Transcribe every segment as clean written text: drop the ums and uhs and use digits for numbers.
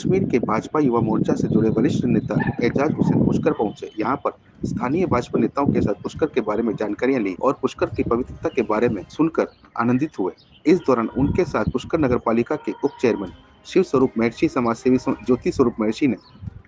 कश्मीर के भाजपा युवा मोर्चा से जुड़े वरिष्ठ नेता एजाज हुसैन पुष्कर पहुंचे। यहाँ पर स्थानीय भाजपा नेताओं के साथ पुष्कर के बारे में जानकारियां ली और पुष्कर की पवित्रता के बारे में सुनकर आनंदित हुए। इस दौरान उनके साथ पुष्कर नगर पालिका के उप चेयरमैन शिव स्वरूप महर्षि, समाज सेवी ज्योति स्वरूप महर्षि ने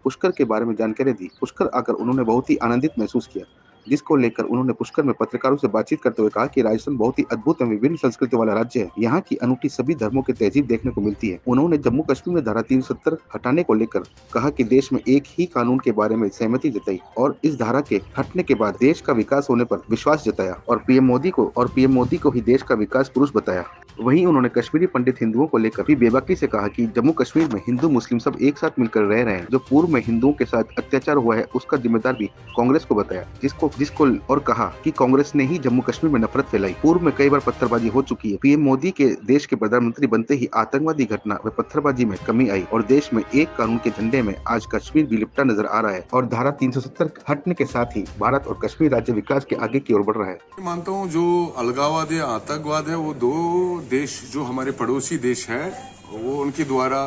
पुष्कर के बारे में जानकारी दी। पुष्कर आकर उन्होंने बहुत ही आनंदित महसूस किया, जिसको लेकर उन्होंने पुष्कर में पत्रकारों से बातचीत करते हुए कहा कि राजस्थान बहुत ही अद्भुत एवं विभिन्न संस्कृति वाला राज्य है। यहाँ की अनूठी सभी धर्मों की तहजीब देखने को मिलती है। उन्होंने जम्मू कश्मीर में धारा 370 हटाने को लेकर कहा कि देश में एक ही कानून के बारे में सहमति जताई और इस धारा के हटने के बाद देश का विकास होने पर विश्वास जताया और पीएम मोदी को ही देश का विकास पुरुष बताया। वहीं उन्होंने कश्मीरी पंडित हिंदुओं को लेकर भी बेबाकी से कहा कि जम्मू कश्मीर में हिंदू मुस्लिम सब एक साथ मिलकर रह रहे हैं। जो पूर्व में हिंदुओं के साथ अत्याचार हुआ है उसका जिम्मेदार भी कांग्रेस को बताया, जिसको और कहा कि कांग्रेस ने ही जम्मू कश्मीर में नफरत फैलाई। पूर्व में कई बार पत्थरबाजी हो चुकी है। पीएम मोदी के देश के प्रधानमंत्री बनते ही आतंकवादी घटना व पत्थरबाजी में कमी आई और देश में एक कानून के झंडे में आज कश्मीर भी लिपटा नजर आ रहा है और धारा 370 हटने के साथ ही भारत और कश्मीर राज्य विकास के आगे की ओर बढ़ रहा है। मानता हूँ जो अलगाववाद या आतंकवाद है वो दो देश जो हमारे पड़ोसी देश है वो उनके द्वारा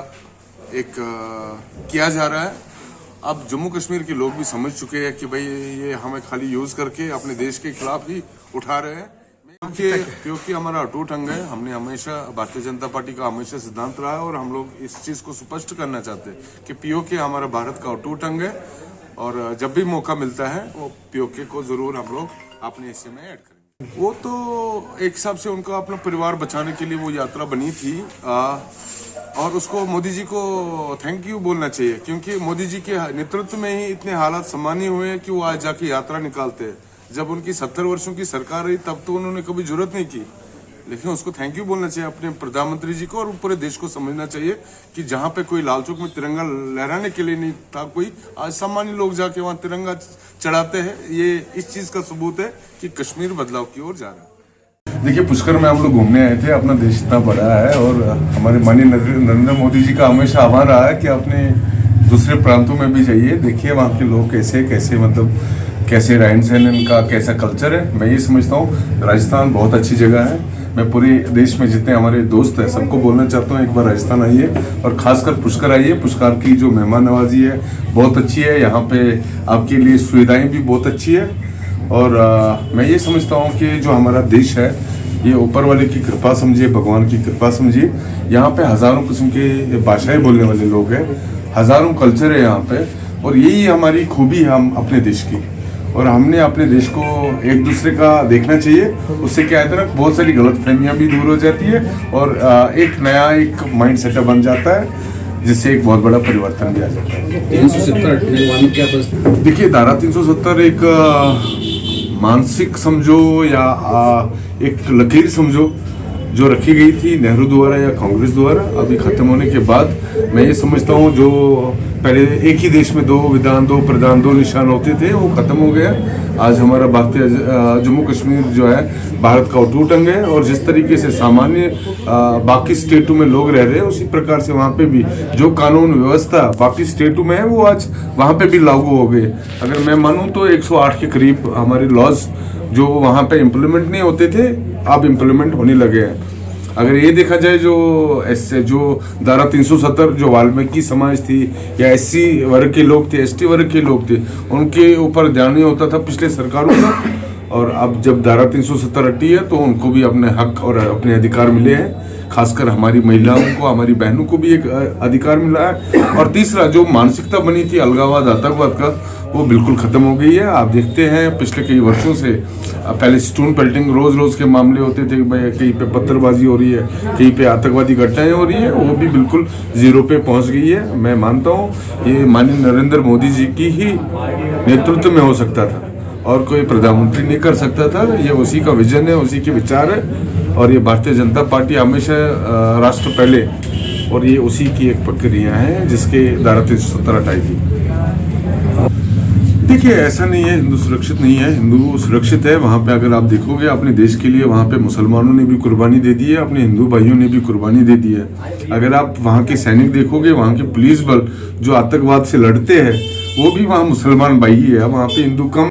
एक किया जा रहा है। अब जम्मू कश्मीर के लोग भी समझ चुके हैं कि भाई ये हमें खाली यूज करके अपने देश के खिलाफ ही उठा रहे हैं, क्योंकि हमारा अटूट अंग है। हमने हमेशा भारतीय जनता पार्टी का हमेशा सिद्धांत रहा है और हम लोग इस चीज को स्पष्ट करना चाहते हैं कि पीओके हमारा भारत का अटूट अंग है और जब भी मौका मिलता है वो पीओके को जरूर हम लोग अपने हिस्से में ऐड करेंगे। वो तो एक हिसाब से उनका अपना परिवार बचाने के लिए वो यात्रा बनी थी और उसको मोदी जी को थैंक यू बोलना चाहिए, क्योंकि मोदी जी के नेतृत्व में ही इतने हालात सामान्य हुए हैं कि वो आज जाके यात्रा निकालते हैं। जब उनकी 70 वर्षों की सरकार रही तब तो उन्होंने कभी जरूरत नहीं की, लेकिन उसको थैंक यू बोलना चाहिए अपने प्रधानमंत्री जी को और पूरे देश को समझना चाहिए कि जहां पे कोई लाल चौक में तिरंगा लहराने के लिए नहीं था कोई, आज सामान्य लोग जाके वहां तिरंगा चढ़ाते हैं। ये इस चीज का सबूत है कि कश्मीर बदलाव की ओर जा रहा है। देखिए, पुष्कर में हम लोग घूमने आए थे। अपना देश इतना बड़ा है और हमारे माननीय नरेंद्र मोदी जी का हमेशा आह्वान रहा है कि अपने दूसरे प्रांतों में भी जाइए, देखिए वहाँ के लोग कैसे रहन सहन, इनका कैसा कल्चर है। मैं ये समझता हूँ राजस्थान बहुत अच्छी जगह है। मैं पूरे देश में जितने हमारे दोस्त हैं सबको बोलना चाहता हूँ एक बार राजस्थान आइए और खासकर पुष्कर आइए। पुष्कर की जो मेहमान नवाजी है बहुत अच्छी है, यहाँ पे आपके लिए सुविधाएं भी बहुत अच्छी है और मैं ये समझता हूँ कि जो हमारा देश है ये ऊपर वाले की कृपा समझिए, भगवान की कृपा समझिए। यहाँ पे हज़ारों किस्म के भाषाएं बोलने वाले लोग हैं, हज़ारों कल्चर है यहाँ पे और यही हमारी खूबी है हम अपने देश की। और हमने अपने देश को एक दूसरे का देखना चाहिए, उससे क्या है ना बहुत सारी गलतफहमियां भी दूर हो जाती है और एक नया माइंड सेटअप बन जाता है जिससे एक बहुत बड़ा परिवर्तन भी आ जाता है। 370 देखिए, धारा 370 एक मानसिक समझो या एक लकीर समझो जो रखी गई थी नेहरू द्वारा या कांग्रेस द्वारा, अभी खत्म होने के बाद मैं ये समझता हूँ जो पहले एक ही देश में 2 विधान 2 प्रधान 2 निशान होते थे वो खत्म हो गया। आज हमारा भारतीय जम्मू कश्मीर जो है भारत का अटूट अंग है और जिस तरीके से सामान्य बाकी स्टेटों में लोग रह रहे हैं उसी प्रकार से वहाँ पे भी जो कानून व्यवस्था बाकी स्टेटों में है वो आज वहाँ पे भी लागू हो गए। अगर मैं मानूँ तो 108 के करीब हमारे लॉज जो वहाँ पे इम्प्लीमेंट नहीं होते थे अब इम्प्लीमेंट होने लगे हैं। अगर ये देखा जाए जो धारा 370 जो वाल्मीकि समाज थी या एससी वर्ग के लोग थे, एसटी वर्ग के लोग थे, उनके ऊपर ध्यान नहीं होता था पिछले सरकारों का और अब जब धारा 370 हटी है तो उनको भी अपने हक और अपने अधिकार मिले हैं। खासकर हमारी महिलाओं को, हमारी बहनों को भी एक अधिकार मिला है। और तीसरा जो मानसिकता बनी थी अलगाववाद आतंकवाद का वो बिल्कुल खत्म हो गई है। आप देखते हैं पिछले कई वर्षों से पहले स्टोन पेल्टिंग रोज के मामले होते थे, कहीं पे पत्थरबाजी हो रही है, कहीं पे आतंकवादी घटनाएं हो रही है, वो भी बिल्कुल जीरो पे पहुंच गई है। मैं मानता हूँ ये माननीय नरेंद्र मोदी जी की ही नेतृत्व में हो सकता था और कोई प्रधानमंत्री नहीं कर सकता था। ये उसी का विजन है, उसी के विचार है और ये भारतीय जनता पार्टी हमेशा राष्ट्र पहले और ये उसी की एक प्रक्रिया है जिसके धारा 370 हटाई थी। देखिए, ऐसा नहीं है हिंदू सुरक्षित नहीं है, हिंदू सुरक्षित है। वहाँ पे अगर आप देखोगे अपने देश के लिए वहाँ पे मुसलमानों ने भी कुर्बानी दे दी है, अपने हिंदू भाइयों ने भी कुर्बानी दे दी है। अगर आप वहाँ के सैनिक देखोगे, वहाँ के पुलिस बल जो आतंकवाद से लड़ते हैं वो भी वहाँ मुसलमान भाई है, वहाँ पे हिंदू कम